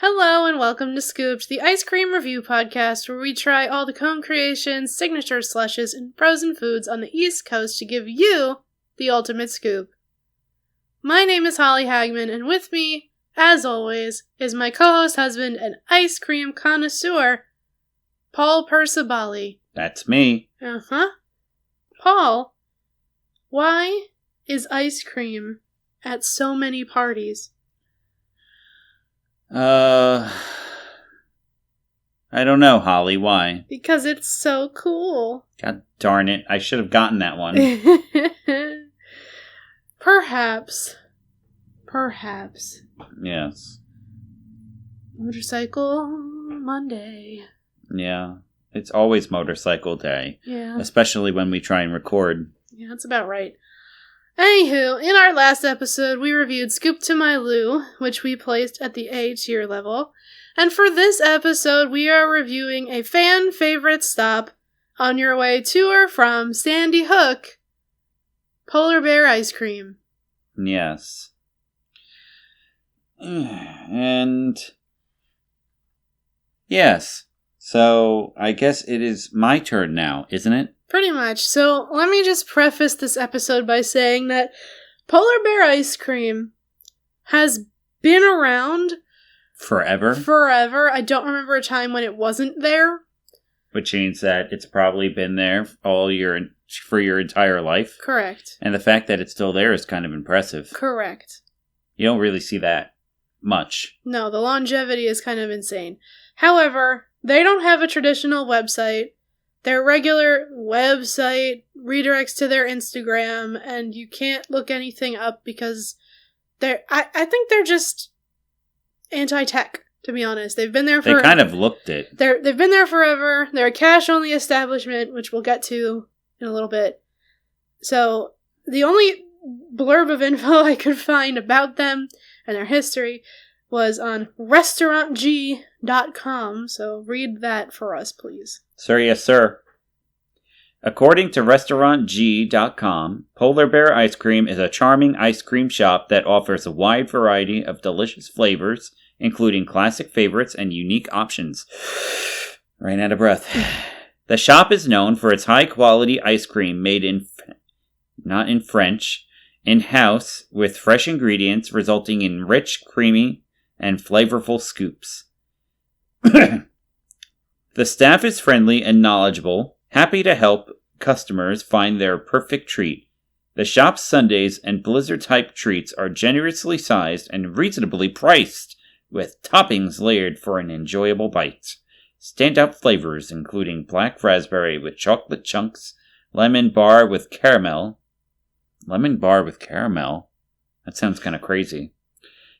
Hello and welcome to Scooped, the ice cream review podcast where we try all the Cone Creations, signature slushes, and frozen foods on the East Coast to give you the ultimate scoop. My name is Holly Hagman, and with me, as always, is my co-host husband and ice cream connoisseur, Paul Persabali. That's me. Uh-huh. Paul, why is ice cream at so many parties? I don't know, Holly. Why? Because it's so cool. God darn it. I should have gotten that one. Perhaps. Yes. Motorcycle Monday. Yeah. It's always motorcycle day. Yeah. Especially when we try and record. Yeah, that's about right. Anywho, in our last episode, we reviewed Scoop to My Lou, which we placed at the A tier level. And for this episode, we are reviewing a fan favorite stop on your way to or from Sandy Hook, Polar Bear Ice Cream. Yes. And yes. So I guess it is my turn now, isn't it? Pretty much. So let me just preface this episode by saying that Polar Bear Ice Cream has been around forever. I don't remember a time when it wasn't there. Which means that it's probably been there for your entire life. Correct. And the fact that it's still there is kind of impressive. Correct. You don't really see that much. No, the longevity is kind of insane. However, they don't have a traditional website. Their regular website redirects to their Instagram, and you can't look anything up because I think they're just anti-tech, to be honest. They've been there for... They kind of looked it. They've been there forever. They're a cash-only establishment, which we'll get to in a little bit. So, the only blurb of info I could find about them and their history was on restaurantg.com, so read that for us, please. Sir, yes, sir. According to restaurantg.com, Polar Bear Ice Cream is a charming ice cream shop that offers a wide variety of delicious flavors, including classic favorites and unique options. Ran out of breath. The shop is known for its high-quality ice cream made in-house, with fresh ingredients, resulting in rich, creamy, and flavorful scoops. The staff is friendly and knowledgeable, happy to help customers find their perfect treat. The shop's sundaes and blizzard-type treats are generously sized and reasonably priced, with toppings layered for an enjoyable bite. Standout flavors including black raspberry with chocolate chunks, lemon bar with caramel. Lemon bar with caramel? That sounds kind of crazy.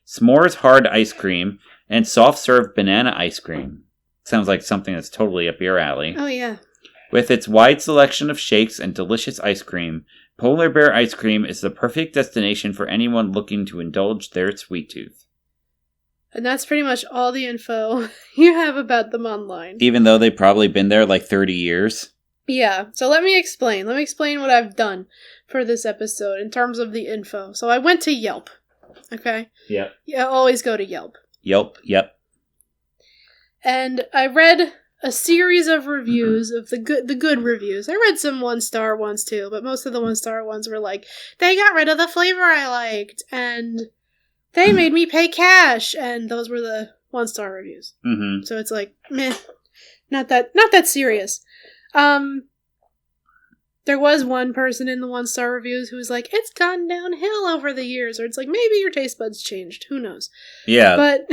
S'mores hard ice cream, and soft-serve banana ice cream. Sounds like something that's totally up your alley. Oh, yeah. With its wide selection of shakes and delicious ice cream, Polar Bear Ice Cream is the perfect destination for anyone looking to indulge their sweet tooth. And that's pretty much all the info you have about them online. Even though they've probably been there like 30 years. Yeah, so let me explain. Let me explain what I've done for this episode in terms of the info. So I went to Yelp, okay? Yep. Yeah, always go to Yelp. Yep. And I read a series of reviews of the good reviews. I read some 1-star ones too, but most of the 1-star ones were like, they got rid of the flavor I liked, and they made me pay cash, and those were the 1-star reviews. Mm-hmm. So it's like, meh, not that serious. There was one person in the 1-star reviews who was like, it's gone downhill over the years, or it's like, maybe your taste buds changed. Who knows? Yeah. But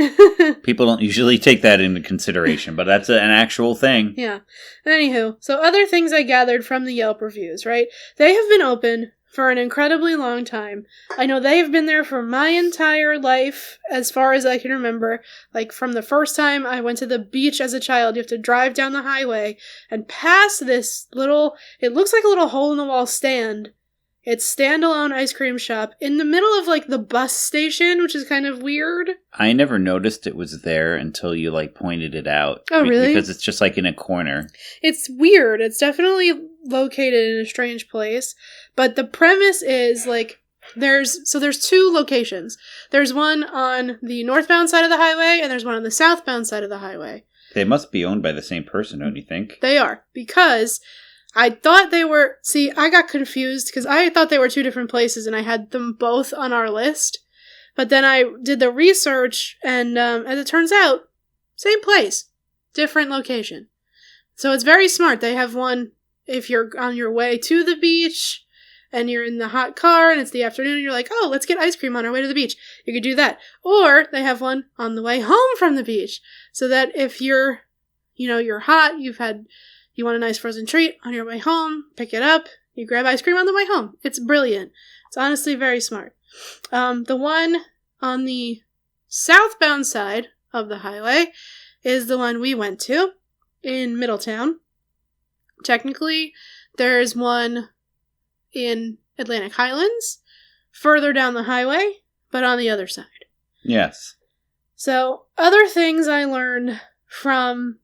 people don't usually take that into consideration, but that's an actual thing. Yeah. Anywho, so other things I gathered from the Yelp reviews, right? They have been open for an incredibly long time. I know they have been there for my entire life, as far as I can remember. Like, from the first time I went to the beach as a child, you have to drive down the highway and pass this little, it looks like a little hole-in-the-wall stand. It's standalone ice cream shop in the middle of, like, the bus station, which is kind of weird. I never noticed it was there until you, like, pointed it out. Oh, really? Because it's just, like, in a corner. It's weird. It's definitely located in a strange place. But the premise is, like, There's 2 locations. There's one on the northbound side of the highway, and there's one on the southbound side of the highway. They must be owned by the same person, don't you think? They are, because I thought they were... See, I got confused, because I thought they were 2 different places, and I had them both on our list. But then I did the research, and as it turns out, same place, different location. So it's very smart. They have one if you're on your way to the beach, and you're in the hot car, and it's the afternoon, and you're like, oh, let's get ice cream on our way to the beach. You could do that. Or they have one on the way home from the beach, so that if you're hot, you want a nice frozen treat on your way home, pick it up, you grab ice cream on the way home. It's brilliant. It's honestly very smart. The one on the southbound side of the highway is the one we went to in Middletown. Technically, there's one in Atlantic Highlands, further down the highway, but on the other side. Yes. So, other things I learned from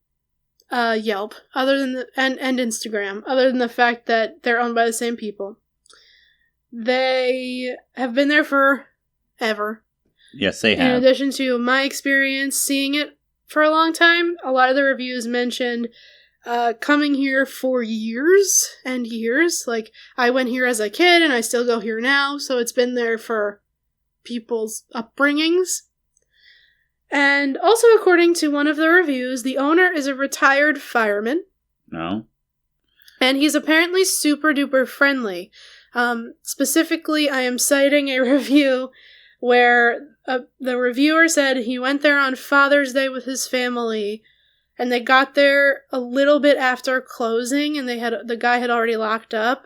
Yelp, other than and Instagram, other than the fact that they're owned by the same people. They have been there forever. Yes, they have. In addition to my experience seeing it for a long time, a lot of the reviews mentioned coming here for years and years. Like, I went here as a kid and I still go here now, so it's been there for people's upbringings. And also, according to one of the reviews, the owner is a retired fireman. No. And he's apparently super duper friendly. Specifically, I am citing a review where the reviewer said he went there on Father's Day with his family, and they got there a little bit after closing, and the guy had already locked up,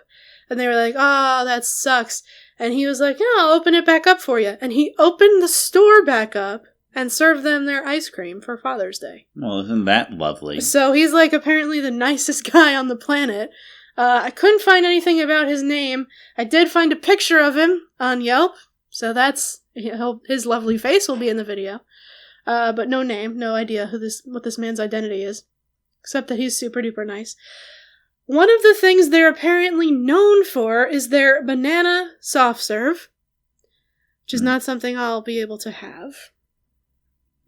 and they were like, oh, that sucks. And he was like, yeah, I'll open it back up for you. And he opened the store back up and served them their ice cream for Father's Day. Well, isn't that lovely? So he's like apparently the nicest guy on the planet. I couldn't find anything about his name. I did find a picture of him on Yelp, so his lovely face will be in the video. But no name, no idea what this man's identity is, except that he's super duper nice. One of the things they're apparently known for is their banana soft serve, which is not something I'll be able to have.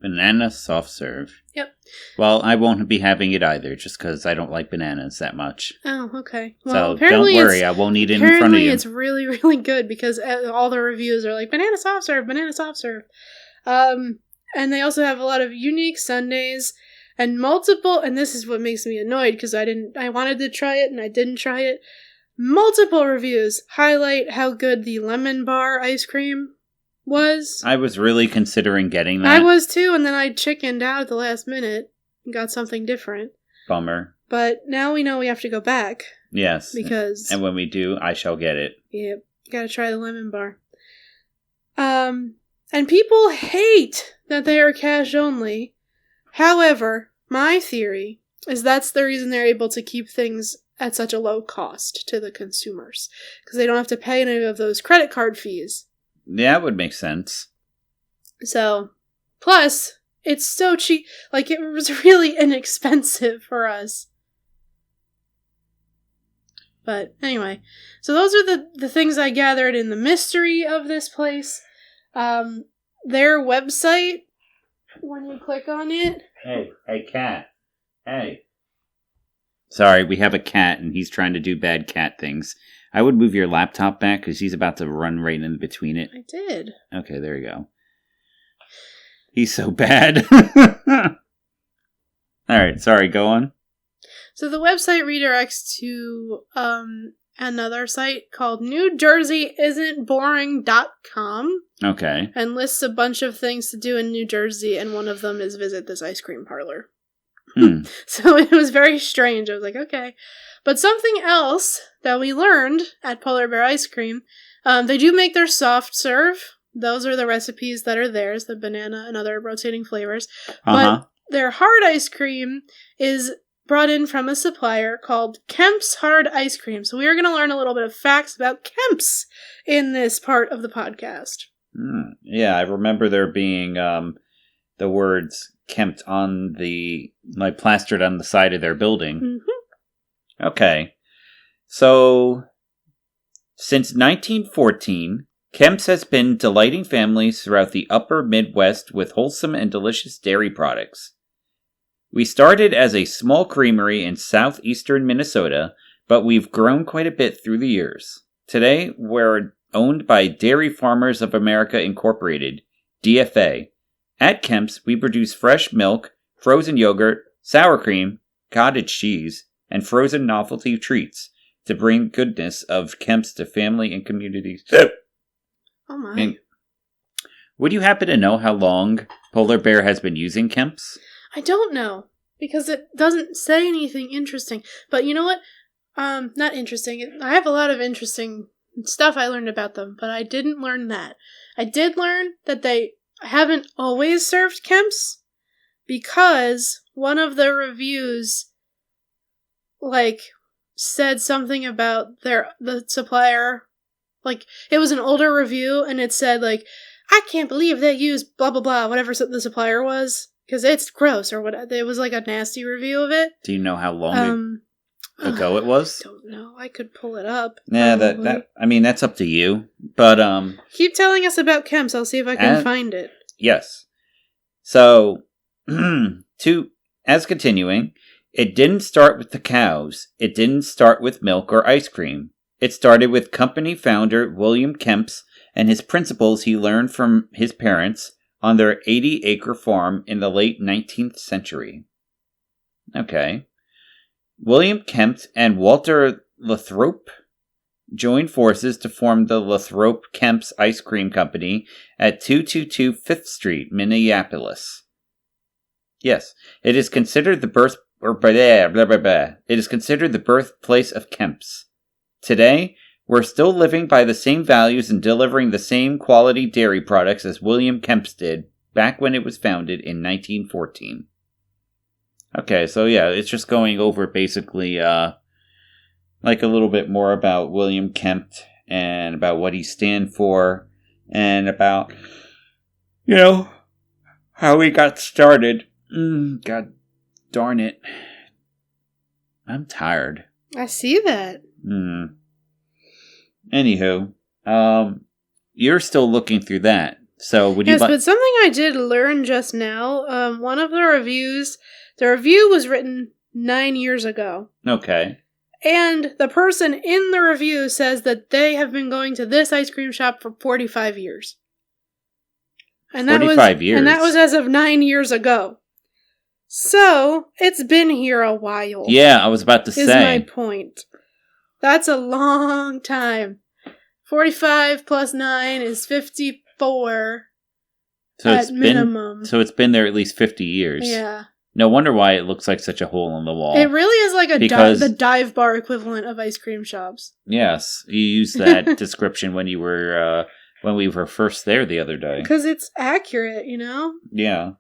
Banana soft serve. Yep. Well, I won't be having it either, just because I don't like bananas that much. Oh, okay. Well, so apparently don't worry, I won't eat it in front of you. Apparently it's really, really good, because all the reviews are like, banana soft serve, banana soft serve. And they also have a lot of unique sundaes and multiple, and this is what makes me annoyed, because I wanted to try it and I didn't try it. Multiple reviews highlight how good the lemon bar ice cream was. I was really considering getting that. I was too, and then I chickened out at the last minute and got something different. Bummer. But now we know we have to go back. Yes. Because... And when we do, I shall get it. Yep. Gotta try the lemon bar. And people hate that they are cash only. However, my theory is that's the reason they're able to keep things at such a low cost to the consumers. Because they don't have to pay any of those credit card fees. Yeah, that would make sense. So, plus, it's so cheap. Like, it was really inexpensive for us. But, anyway. So those are the things I gathered in the mystery of this place. Their website, when you click on it... Hey, cat. Hey. Sorry, we have a cat, and he's trying to do bad cat things. I would move your laptop back, because he's about to run right in between it. I did. Okay, there you go. He's so bad. Alright, sorry, go on. So the website redirects to another site called NewJerseyIsn'tBoring.com. Okay. And lists a bunch of things to do in New Jersey, and one of them is visit this ice cream parlor. So it was very strange. I was like, okay. But something else that we learned at Polar Bear Ice Cream, they do make their soft serve. Those are the recipes that are theirs, the banana and other rotating flavors. But their hard ice cream is brought in from a supplier called Kemp's Hard Ice Cream. So we are going to learn a little bit of facts about Kemp's in this part of the podcast. Yeah, I remember there being the words Kempt on plastered on the side of their building. Mm-hmm. Okay. So, since 1914, Kemp's has been delighting families throughout the upper Midwest with wholesome and delicious dairy products. We started as a small creamery in southeastern Minnesota, but we've grown quite a bit through the years. Today, we're owned by Dairy Farmers of America Incorporated, DFA. At Kemp's, we produce fresh milk, frozen yogurt, sour cream, cottage cheese, and frozen novelty treats to bring goodness of Kemp's to family and communities. Oh my. And would you happen to know how long Polar Bear has been using Kemp's? I don't know, because it doesn't say anything interesting. But you know what? Not interesting. I have a lot of interesting stuff I learned about them, but I didn't learn that. I did learn that they haven't always served Kemp's, because one of the reviews, said something about the supplier. It was an older review, and it said, I can't believe they use blah, blah, blah, whatever the supplier was, because it's gross, or what. It was, a nasty review of it. Do you know how long ago it was? I don't know. I could pull it up. Yeah, that's up to you. But, keep telling us about Kemp's. I'll see if I can find it. Yes. So, as continuing, it didn't start with the cows. It didn't start with milk or ice cream. It started with company founder William Kemp's and his principles he learned from his parents on their 80-acre farm in the late 19th century. Okay. William Kemp and Walter Lathrop joined forces to form the Lathrop Kemp's Ice Cream Company at 222 5th Street, Minneapolis. Yes, it is considered the birthplace of Kemp's. Today, we're still living by the same values and delivering the same quality dairy products as William Kemp's did back when it was founded in 1914. Okay, so yeah, it's just going over basically a little bit more about William Kemp and about what he stands for and about, how he got started. God darn it. I'm tired. I see that. Anywho, you're still looking through that. So would you? Yes, but something I did learn just now. One of the reviews. The review was written 9 years ago. Okay. And the person in the review says that they have been going to this ice cream shop for 45 years. And 45 years. And that was as of 9 years ago. So, it's been here a while. Yeah, I was about to say. Is my point. That's a long time. 45 plus 9 is 54 at minimum. So it's been there at least 50 years. Yeah. No wonder why it looks like such a hole in the wall. It really is like the dive bar equivalent of ice cream shops. Yes, you used that description when we were first there the other day. Because it's accurate, Yeah.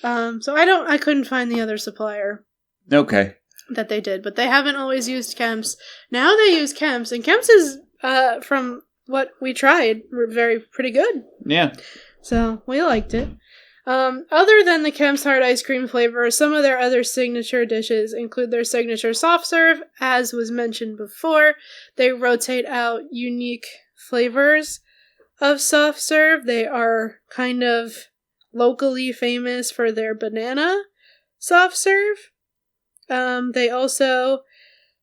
So I couldn't find the other supplier. Okay. That they did, but they haven't always used Kemp's. Now they use Kemp's, and Kemp's is, from what we tried, pretty good. Yeah. So, we liked it. Other than the Kemp's hard ice cream flavor, some of their other signature dishes include their signature soft serve. As was mentioned before, they rotate out unique flavors of soft serve. They are kind of locally famous for their banana soft serve. They also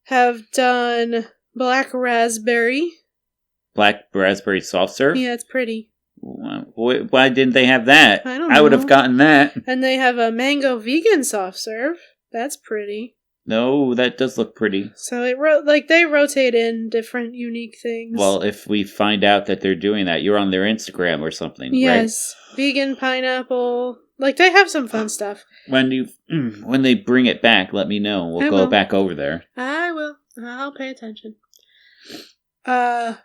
have done black raspberry. Black raspberry soft serve? Yeah, it's pretty. Why didn't they have that? I don't know. I would have gotten that. And they have a mango vegan soft serve. That's pretty. No, that does look pretty. So they rotate in different unique things. Well, if we find out that they're doing that, you're on their Instagram or something, yes. Right? Vegan pineapple. They have some fun stuff. When they bring it back, let me know. We'll go back over there. I will. I'll pay attention. But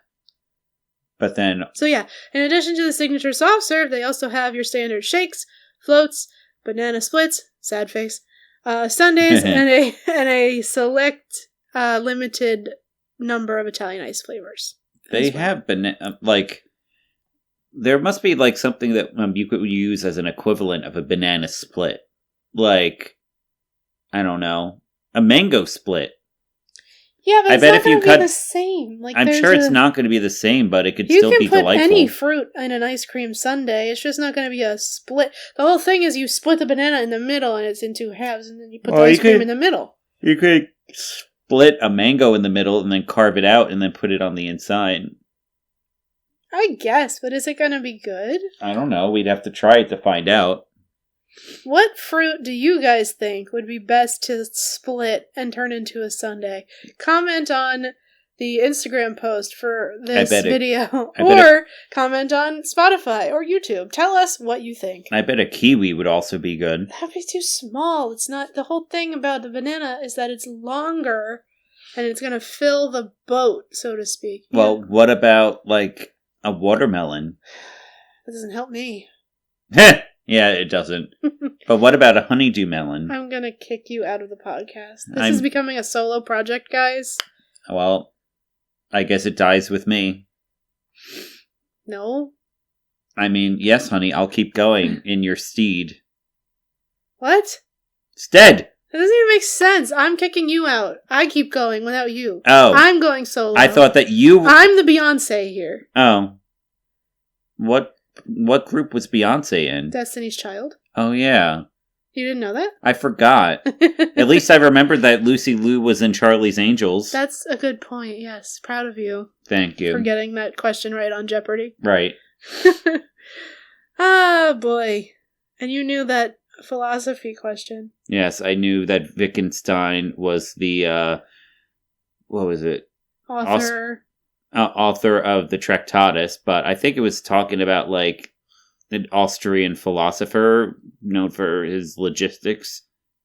then... So yeah, in addition to the signature soft serve, they also have your standard shakes, floats, banana splits, sad face, sundaes, and a select limited number of Italian ice flavors. They have banana... There must be something that you could use as an equivalent of a banana split. I don't know, a mango split. Yeah, but I it's bet not if you going to cut, be the same. Like, I'm sure it's not going to be the same, but it could still be delightful. You can put any fruit in an ice cream sundae. It's just not going to be a split. The whole thing is you split the banana in the middle and it's in two halves, and then you put the ice cream in the middle. You could split a mango in the middle and then carve it out and then put it on the inside. I guess, but is it going to be good? I don't know. We'd have to try it to find out. What fruit do you guys think would be best to split and turn into a sundae? Comment on the Instagram post for this video, or comment on Spotify or YouTube. Tell us what you think. I bet a kiwi would also be good. That'd be too small. It's not. The whole thing about the banana is that it's longer and it's going to fill the boat, so to speak. Well, what about, like, a watermelon? That doesn't help me. Yeah, it doesn't. But what about a honeydew melon? I'm going to kick you out of the podcast. This is becoming a solo project, guys. Well, I guess it dies with me. No. I mean, yes, honey, I'll keep going in your steed. What? It's dead! That doesn't even make sense. I'm kicking you out. I keep going without you. Oh. I'm going solo. I thought that you... I'm the Beyonce here. Oh. What group was Beyonce in? Destiny's Child. Oh, yeah. You didn't know that? I forgot. At least I remembered that Lucy Liu was in Charlie's Angels. That's a good point, yes. Proud of you. Thank you. For getting that question right on Jeopardy. Right. Ah, boy. And you knew that philosophy question. Yes, I knew that Wittgenstein was the, what was it? Author of the Tractatus, but I think it was talking about, like, an Austrian philosopher known for his logistics.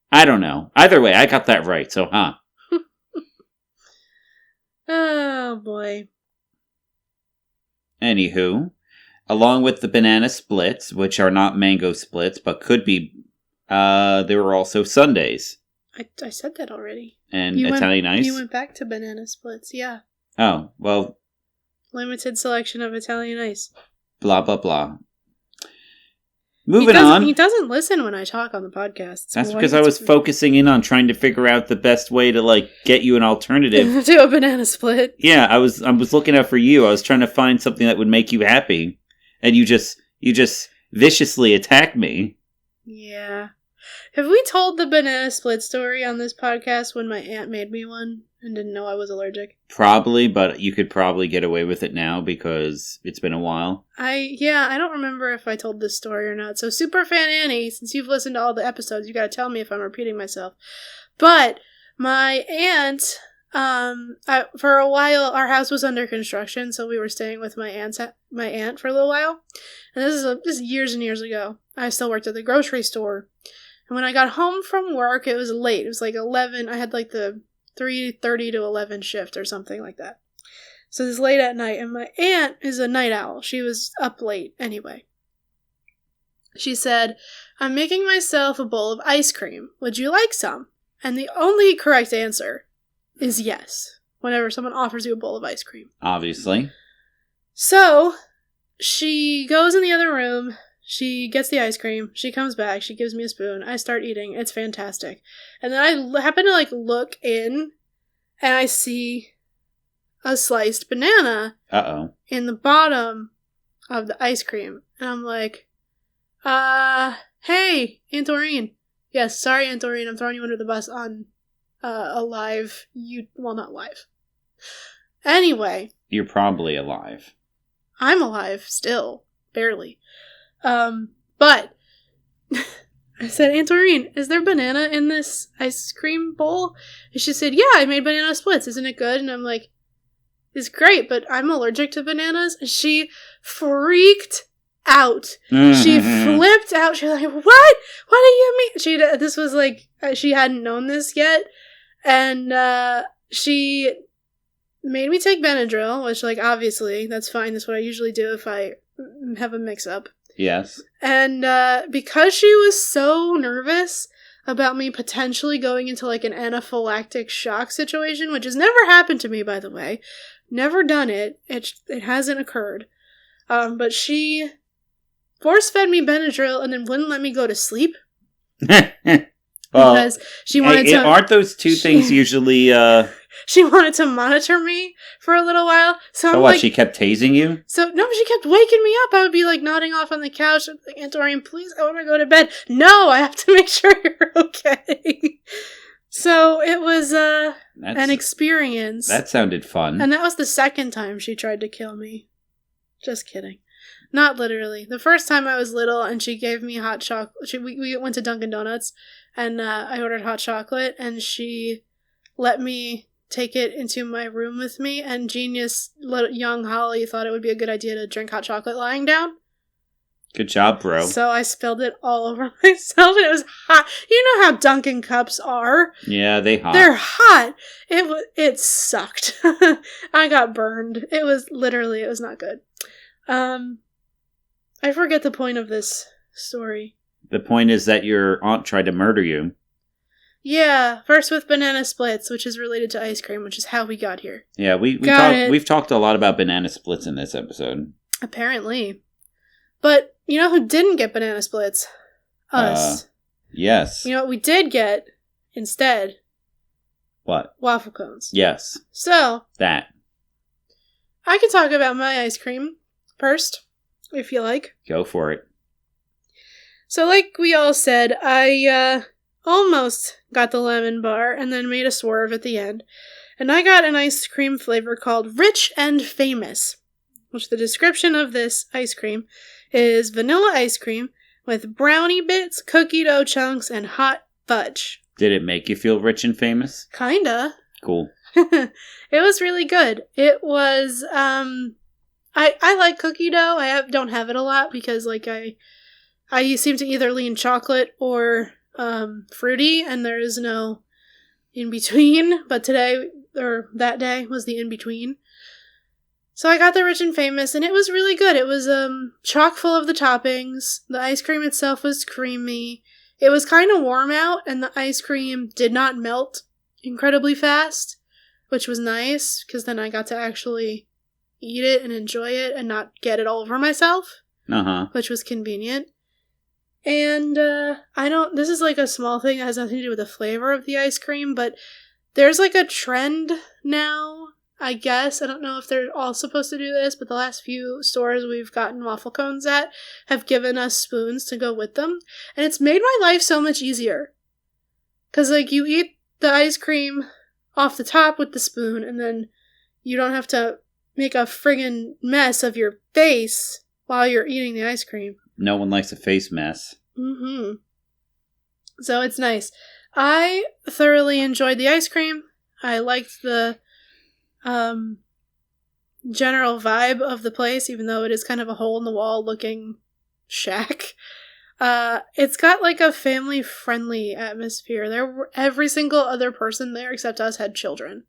I don't know. Either way, I got that right, so Oh, boy. Anywho, along with the banana splits, which are not mango splits, but could be, there were also sundaes. I said that already. And Italian ice? You went back to banana splits, yeah. Oh, well. Limited selection of Italian ice. Blah, blah, blah. Moving on. He doesn't listen when I talk on the podcast. That's because I was focusing in on trying to figure out the best way to, like, get you an alternative. To a banana split. Yeah, I was looking out for you. I was trying to find something that would make you happy. And you just viciously attacked me. Yeah. Have we told the banana split story on this podcast when my aunt made me one and didn't know I was allergic? Probably, but you could probably get away with it now because it's been a while. I don't remember if I told this story or not. So Superfan Annie, since you've listened to all the episodes, you gotta tell me if I'm repeating myself. But my aunt, for a while, our house was under construction, so we were staying with my aunt for a little while. And this is years and years ago. I still worked at the grocery store. And when I got home from work, it was late. It was like 11. I had like the 3:30 to 11 shift or something like that. So it was late at night. And my aunt is a night owl. She was up late anyway. She said, "I'm making myself a bowl of ice cream. Would you like some?" And the only correct answer is yes, whenever someone offers you a bowl of ice cream. Obviously. So she goes in the other room. She gets the ice cream. She comes back. She gives me a spoon. I start eating. It's fantastic. And then I happen to, like, look in, and I see a sliced banana in the bottom of the ice cream. And I'm like, hey, Aunt Doreen. Yes, sorry, Aunt Doreen. I'm throwing you under the bus on a live... Well, not live. Anyway. You're probably alive. I'm alive still. Barely. But I said, "Aunt Doreen, is there banana in this ice cream bowl?" And she said, "Yeah, I made banana splits. Isn't it good?" And I'm like, "It's great, but I'm allergic to bananas." And she freaked out. Mm-hmm. She flipped out. She was like, "What? What do you mean?" This was like, she hadn't known this yet. And, she made me take Benadryl, which, like, obviously, that's fine. That's what I usually do if I have a mix-up. Yes. And because she was so nervous about me potentially going into, like, an anaphylactic shock situation, which has never happened to me, by the way. Never done it. It hasn't occurred. But she force-fed me Benadryl and then wouldn't let me go to sleep. Well, because she wanted to... Aren't those two things usually she wanted to monitor me for a little while. So I'm what, like, she kept tasing you? So, no, she kept waking me up. I would be, like, nodding off on the couch. I'm like, Aunt Doreen, please, I want to go to bed. No, I have to make sure you're okay. So, it was an experience. That sounded fun. And that was the second time she tried to kill me. Just kidding. Not literally. The first time I was little and she gave me hot chocolate. We went to Dunkin' Donuts and I ordered hot chocolate and she let me take it into my room with me, and genius young Holly thought it would be a good idea to drink hot chocolate lying down. Good job, bro. So I spilled it all over myself and it was hot. You know how Dunkin' cups are. Yeah, they're hot. It sucked. I got burned. It was not good. I forget the point of this story. The point is that your aunt tried to murder you. Yeah, first with banana splits, which is related to ice cream, which is how we got here. Yeah, we've talked a lot about banana splits in this episode. Apparently. But you know who didn't get banana splits? Us. Yes. You know what we did get instead? What? Waffle cones. Yes. So. That. I can talk about my ice cream first, if you like. Go for it. So like we all said, I almost got the lemon bar and then made a swerve at the end. And I got an ice cream flavor called Rich and Famous, which the description of this ice cream is vanilla ice cream with brownie bits, cookie dough chunks, and hot fudge. Did it make you feel rich and famous? Kinda. Cool. It was really good. It was, I like cookie dough. Don't have it a lot because, like, I seem to either lean chocolate or fruity, and there is no in between. But today, or that day, was the in between. So I got the Rich and Famous, and it was really good. It was chock full of the toppings. The ice cream itself was creamy. It was kind of warm out, and the ice cream did not melt incredibly fast, which was nice, because then I got to actually eat it and enjoy it and not get it all over myself, which was convenient. And this is like a small thing that has nothing to do with the flavor of the ice cream, but there's like a trend now, I guess. I don't know if they're all supposed to do this, but the last few stores we've gotten waffle cones at have given us spoons to go with them. And it's made my life so much easier. Because, like, you eat the ice cream off the top with the spoon, and then you don't have to make a friggin' mess of your face while you're eating the ice cream. No one likes a face mess. Mm-hmm. So it's nice. I thoroughly enjoyed the ice cream. I liked the general vibe of the place, even though it is kind of a hole-in-the-wall looking shack. It's got like a family-friendly atmosphere. Every single other person there except us had children.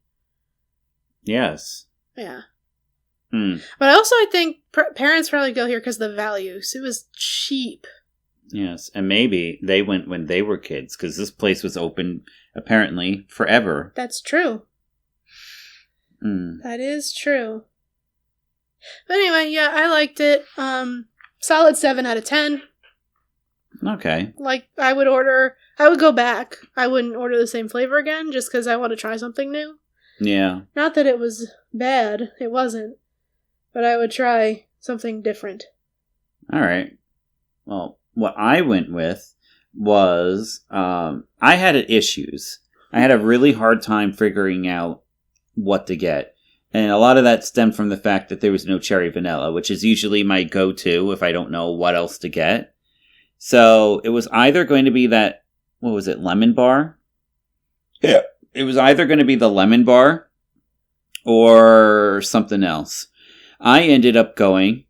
Yes. Yeah. But I think parents probably go here because of the values. It was cheap. Yes, and maybe they went when they were kids, because this place was open, apparently, forever. That's true. That is true. But anyway, yeah, I liked it. Solid 7 out of 10. Okay. Like, I would go back. I wouldn't order the same flavor again, just because I want to try something new. Yeah. Not that it was bad. It wasn't. But I would try something different. All right. Well, what I went with was, I had issues. I had a really hard time figuring out what to get. And a lot of that stemmed from the fact that there was no cherry vanilla, which is usually my go-to if I don't know what else to get. So it was either going to be that, what was it, lemon bar? Yeah. It was either going to be the lemon bar or something else. I ended up going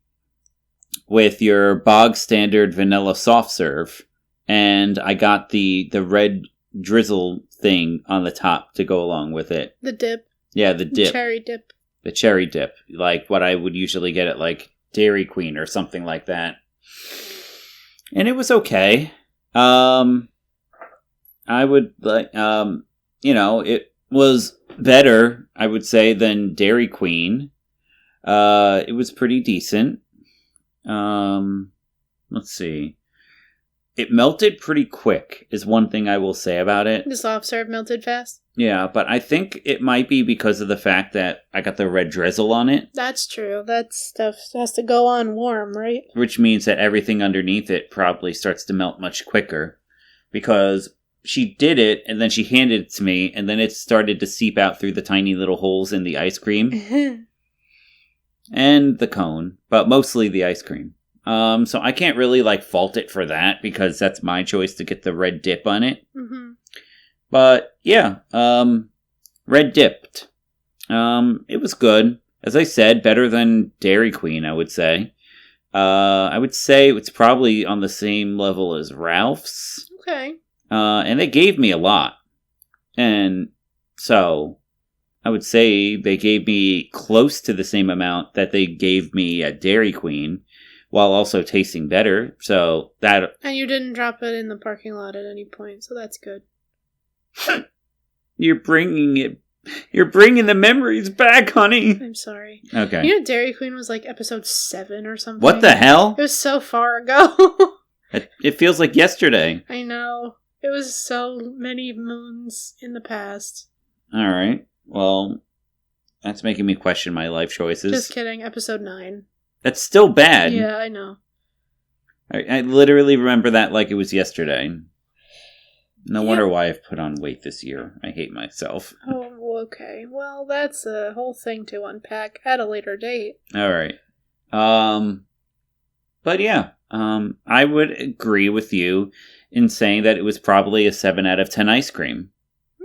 with your bog standard vanilla soft serve, and I got the red drizzle thing on the top to go along with it. The dip. Yeah, the dip. Cherry dip. The cherry dip, like what I would usually get at like Dairy Queen or something like that. And it was okay. I would like, it was better, I would say, than Dairy Queen. It was pretty decent. Let's see. it melted pretty quick, is one thing I will say about it. The soft serve melted fast. Yeah, but I think it might be because of the fact that I got the red drizzle on it. That's true. That stuff has to go on warm, right? Which means that everything underneath it probably starts to melt much quicker. Because she did it, and then she handed it to me, and then it started to seep out through the tiny little holes in the ice cream. And the cone, but mostly the ice cream. So I can't really, fault it for that, because that's my choice to get the red dip on it. Mm-hmm. But, yeah, red dipped. It was good. As I said, better than Dairy Queen, I would say. I would say it's probably on the same level as Ralph's. Okay. And they gave me a lot. And so I would say they gave me close to the same amount that they gave me at Dairy Queen, while also tasting better. So that... And you didn't drop it in the parking lot at any point, so that's good. You're bringing the memories back, honey. I'm sorry. Okay. You know Dairy Queen was like episode 7 or something? What the hell? It was so far ago. It feels like yesterday. I know. It was so many moons in the past. All right. Well, that's making me question my life choices. Just kidding. Episode 9. That's still bad. Yeah, I know. I literally remember that like it was yesterday. No wonder why I've put on weight this year. I hate myself. Oh, okay. Well, that's a whole thing to unpack at a later date. All right. But yeah, I would agree with you in saying that it was probably a 7 out of 10 ice cream.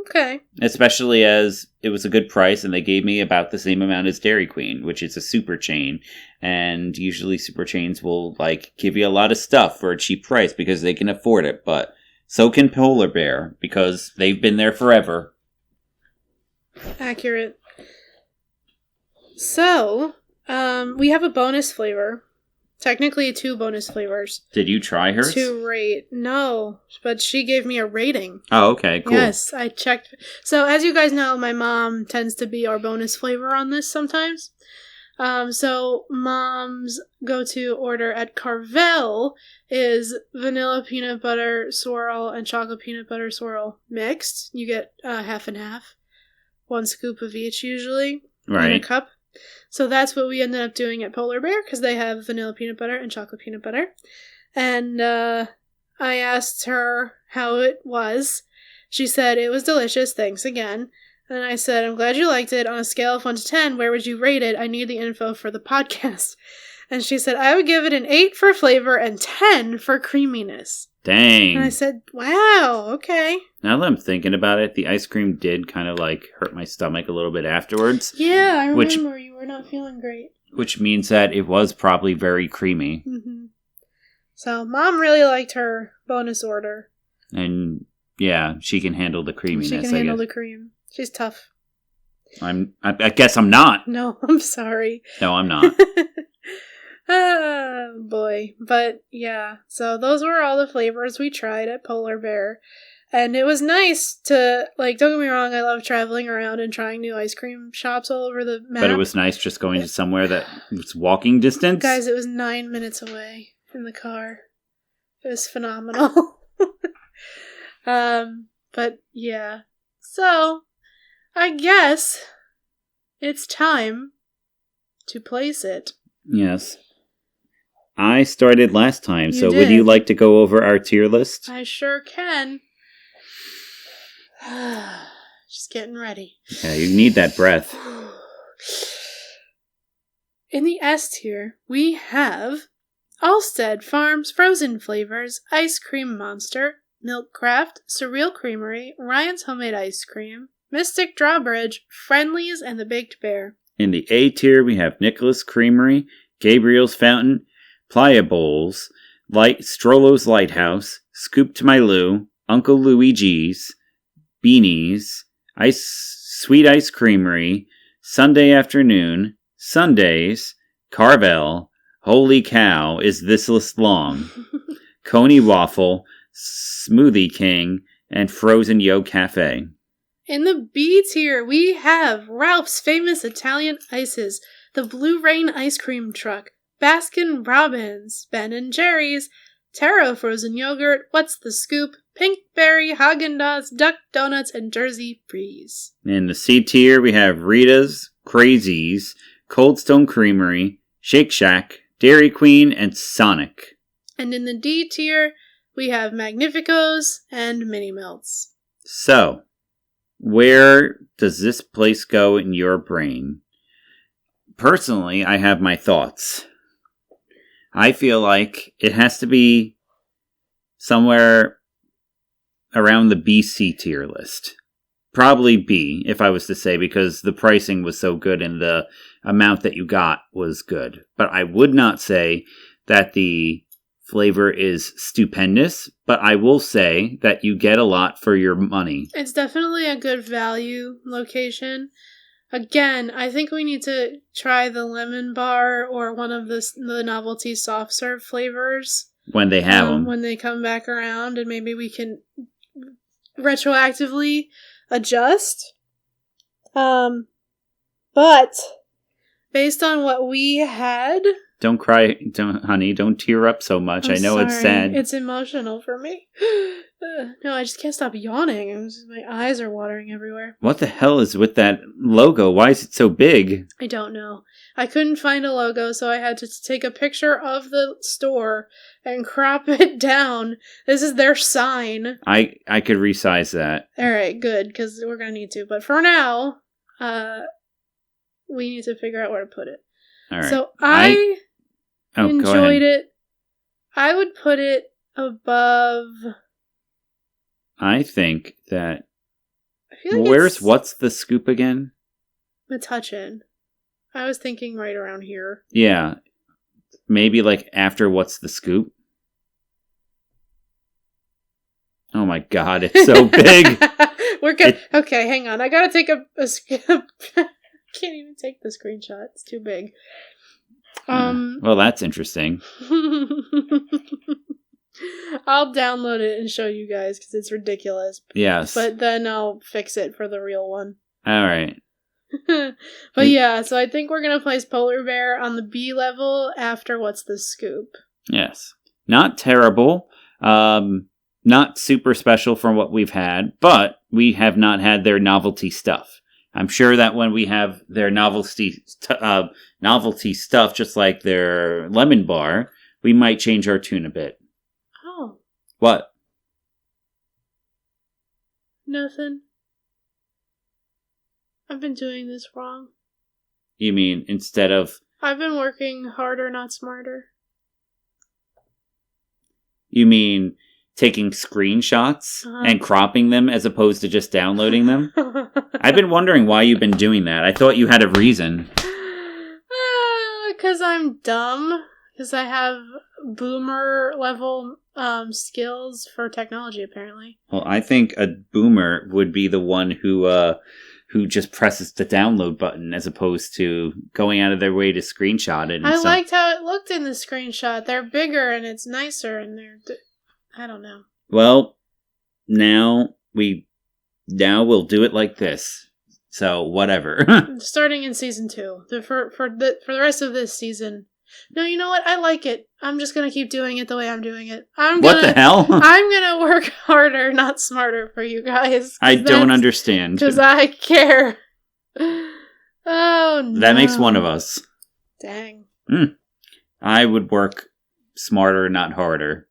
Okay. Especially as it was a good price and they gave me about the same amount as Dairy Queen, which is a super chain. And usually super chains will give you a lot of stuff for a cheap price because they can afford it. But so can Polar Bear because they've been there forever. Accurate. So, we have a bonus flavor. Technically 2 bonus flavors. Did you try hers? To rate. No, but she gave me a rating. Oh, okay, cool. Yes, I checked. So, as you guys know, my mom tends to be our bonus flavor on this sometimes. So Mom's go-to order at Carvel is vanilla peanut butter swirl and chocolate peanut butter swirl mixed. You get half and half. 1 scoop of each usually. Right. In a cup. So that's what we ended up doing at Polar Bear because they have vanilla peanut butter and chocolate peanut butter. And I asked her how it was. She said it was delicious. Thanks again. And I said, I'm glad you liked it. On a scale of 1 to 10, where would you rate it? I need the info for the podcast. And she said, I would give it an 8 for flavor and 10 for creaminess. Dang. And I said, wow, okay. Now that I'm thinking about it, the ice cream did kind of hurt my stomach a little bit afterwards. Yeah, I remember you were not feeling great. Which means that it was probably very creamy. Mm-hmm. So Mom really liked her bonus order. And yeah, she can handle the creaminess. She can handle the cream. She's tough. I guess I'm not. No, I'm sorry. No, I'm not. Ah, boy. But yeah, so those were all the flavors we tried at Polar Bear. And it was nice to, don't get me wrong, I love traveling around and trying new ice cream shops all over the map. But it was nice just going to somewhere that was walking distance. Guys, it was 9 minutes away in the car. It was phenomenal. But yeah. So, I guess it's time to place it. Yes. I started last time, You so did. would you like to go over our tier list? I sure can. Just getting ready. Yeah, you need that breath. In the S tier, we have Allstead Farms Frozen Flavors, Ice Cream Monster, Milkcraft, Surreal Creamery, Ryan's Homemade Ice Cream, Mystic Drawbridge, Friendlies, and the Baked Bear. In the A tier, we have Nicholas Creamery, Gabriel's Fountain, Playa Bowls, Strollo's Lighthouse, Scoop to My Lou, Uncle Luigi's, Beanies, Sweet Ice Creamery, Sunday Afternoon, Sundays, Carvel, Holy Cow, Is This List Long, Coney Waffle, Smoothie King, and Frozen Yo Cafe. In the B tier, we have Ralph's Famous Italian Ices, the Blue Rain Ice Cream Truck, Baskin Robbins, Ben & Jerry's, Taro frozen yogurt, What's the Scoop, Pinkberry, Haagen-Dazs, Duck Donuts, and Jersey Freeze. In the C tier, we have Rita's, Crazies, Cold Stone Creamery, Shake Shack, Dairy Queen, and Sonic. And in the D tier, we have Magnificos and Mini Melts. So, where does this place go in your brain? Personally, I have my thoughts. I feel like it has to be somewhere around the BC tier list. Probably B, if I was to say, because the pricing was so good and the amount that you got was good. But I would not say that the flavor is stupendous, but I will say that you get a lot for your money. It's definitely a good value location. Again, I think we need to try the lemon bar or one of the novelty soft serve flavors. When they have them. When they come back around, and maybe we can retroactively adjust. But based on what we had... Don't cry, honey. Don't tear up so much. I know it's sad. It's emotional for me. No, I just can't stop yawning. My eyes are watering everywhere. What the hell is with that logo? Why is it so big? I don't know. I couldn't find a logo, so I had to take a picture of the store and crop it down. This is their sign. I could resize that. Alright, good, because we're going to need to. But for now, we need to figure out where to put it. Alright. So I enjoyed it. I would put it above... I think that... I feel like where's What's the Scoop again? Metuchen. I was thinking right around here. Yeah. Maybe like after What's the Scoop? Oh my god, it's so big! We're good. Okay, hang on. I gotta take a I can't even take the screenshot. It's too big. Well, that's interesting. I'll download it and show you guys because it's ridiculous. Yes. But then I'll fix it for the real one. Alright. But yeah, so I think we're going to place Polar Bear on the B level after What's the Scoop. Yes. Not terrible. Not super special from what we've had, but we have not had their novelty stuff. I'm sure that when we have their novelty stuff, just like their lemon bar, we might change our tune a bit. Oh. What? Nothing. I've been doing this wrong. You mean instead of... I've been working harder, not smarter. You mean taking screenshots and cropping them as opposed to just downloading them? I've been wondering why you've been doing that. I thought you had a reason. Because I'm dumb. Because I have boomer level skills for technology, apparently. Well, I think a boomer would be the one who just presses the download button as opposed to going out of their way to screenshot it. I liked how it looked in the screenshot. They're bigger and it's nicer and I don't know. Well, now we'll do it like this. So whatever. Starting in season 2, for the rest of this season. No, you know what? I like it. I'm just gonna keep doing it the way I'm doing it. What the hell? I'm gonna work harder, not smarter, for you guys. I don't understand. Because I care. Oh no. That makes one of us. Dang. I would work smarter, not harder.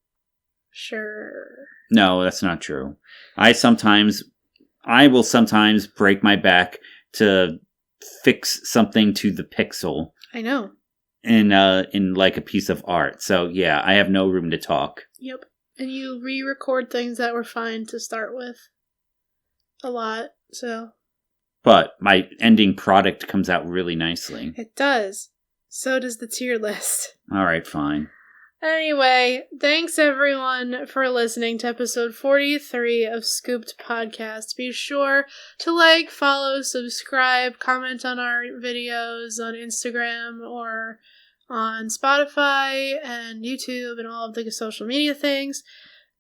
Sure. No, that's not true. I will sometimes break my back to fix something to the pixel. I know. In like a piece of art. So yeah, I have no room to talk. Yep. And you re-record things that were fine to start with. A lot, so. But my ending product comes out really nicely. It does. So does the tier list. Alright, fine. Anyway, thanks everyone for listening to episode 43 of Scooped Podcast. Be sure to like, follow, subscribe, comment on our videos on Instagram or on Spotify and YouTube and all of the social media things.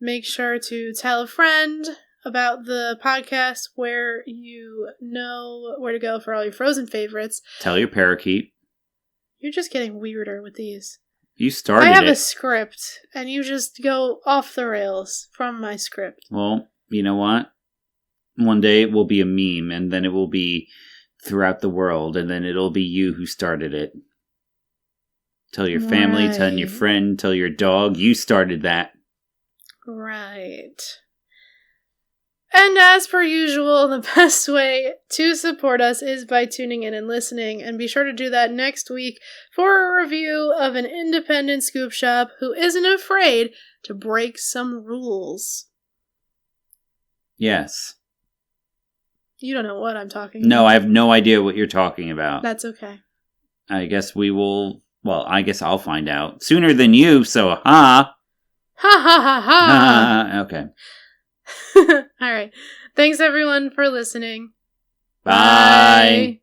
Make sure to tell a friend about the podcast where you know where to go for all your Frozen favorites. Tell your parakeet. You're just getting weirder with these. You started I have it. a script, and you just go off the rails from my script. Well, you know what? One day it will be a meme, and then it will be throughout the world, and then it'll be you who started it. Tell your family, tell your friend, tell your dog, you started that. Right. And as per usual, the best way to support us is by tuning in and listening, and be sure to do that next week for a review of an independent scoop shop who isn't afraid to break some rules. Yes. You don't know what I'm talking about. No, I have no idea what you're talking about. That's okay. I guess we will... Well, I guess I'll find out. Sooner than you, so ha! Ha ha ha ha! Okay. All right. Thanks everyone for listening. Bye.